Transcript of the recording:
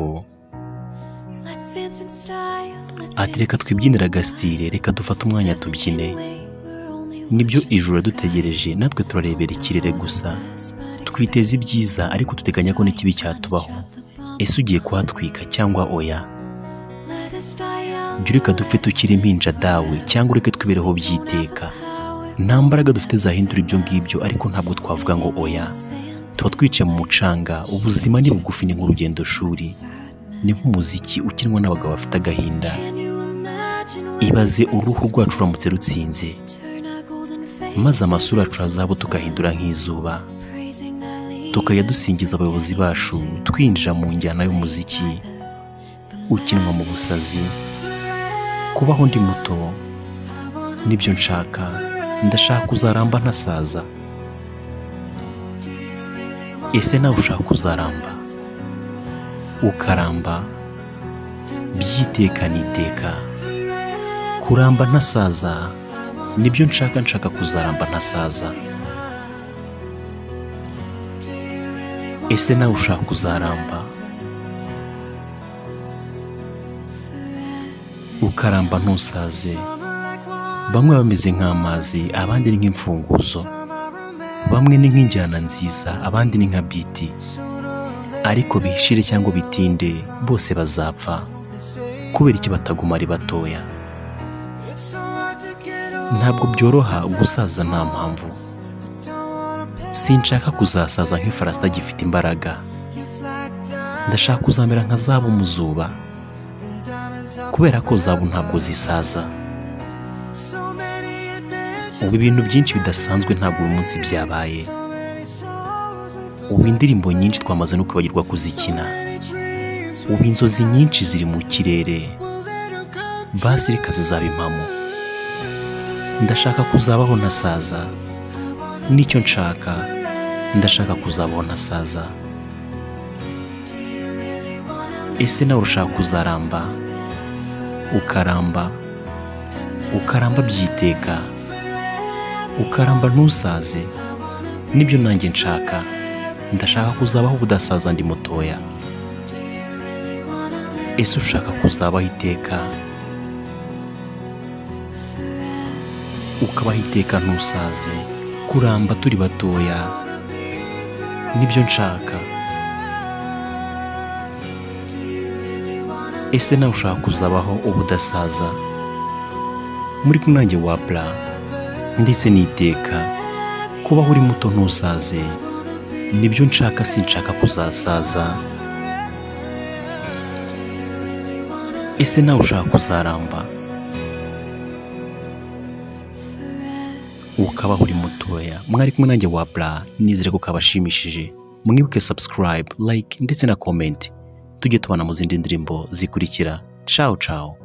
magambo ati reka twibyinira agasitire, reka dufate umwanya tubyine. Nibyo ijuru dutegereje, natwe turarebera ikirere gusa, twiteze ibyiza ariko tuteganya ko n'ikibi cyatubaho. Ese ugiye kuhatwika cyangwa oya? Jya reka dupfe tukiri impinja dawe, cyangwa ureke twibereho byiteka. Nta mbaraga dufite zahindura ibyo ngibyo, ariko ntabwo twavuga ngo oya. Tuba twicaye mu mucanga, ubuzima ni bugufi, ni nk'urugendo shuri, ni nk'umuziki ukinwa n'abagabo bafite agahinda. Ibaze uruhu rwacu ruramutse rutsinze, maze amasura yacu azabo tukahindura nk'izuba, tukajya dusingiza abayobozi bacu, twinjira mu njyana y'umuziki ukinwa mu busazi. Kubaho ndi muto nibyo nshaka, ndashaka kuzaramba ntasaza. Ese nawe ushaka kuzaramba ukaramba byiteka n'iteka? Kuramba ntasaza nibyo nshaka kuzaramba ntasaza. Ese nawe ushaka kuzaramba ukaramba ntusaze? Bamwe bameze nk'amazi, abandi ni nk'imfunguzo, bamwe ni nk'injyana nziza, abandi ni nka biti. Ariko bihishire cyangwa bitinde, bose bazapfa. Kubera iki bataguma ari batoya? Ntabwo byoroha gusaza nta mpamvu. Sinshaka kuzasaza nk'ifarasi itagifite imbaraga, ndashaka kuzamera nka zahabu mu zuba, kubera ko zahabu ntabwo zisaza. Ubu ibintu byinshi bidasanzwe ntabwo uyu munsi byabaye. Ubu indirimbo nyinshi twamaze no kwibagirwa kuzikina. Ubu inzozi nyinshi ziri mu kirere, basi reka zizaba impamo. Ndashaka kuzabaho ntasaza, nicyo nshaka, ndashaka kuzabaho ntasaza. Ese nawe urashaka kuzaramba ukaramba byiteka, ukaramba ntusaze? Nibyo nanjye nshaka, ndashaka kuzabaho ubudasaza ndi mutoya. Ese ushaka kuzabaho iteka, ukabaho iteka ntusaze? Kuramba turi batoya nibyo nshaka. Ese nawe ushaka kuzabaho ubudasaza? Muri kumwe nanjye Wabla, ndetse n'iteka. Kubaho uri muto ntusaze nibyo nshaka, sinshaka kuzasaza. Ese nawe ushaka kuzaramba ukabaho uri mutoya? Mwari kumwe nanjye Wabla, nizere ko kabashimishije. Mwibuke subscribe, like ndetse na comment. Tujye tubana mu zindi ndirimbo zikurikira. Ciao ciao.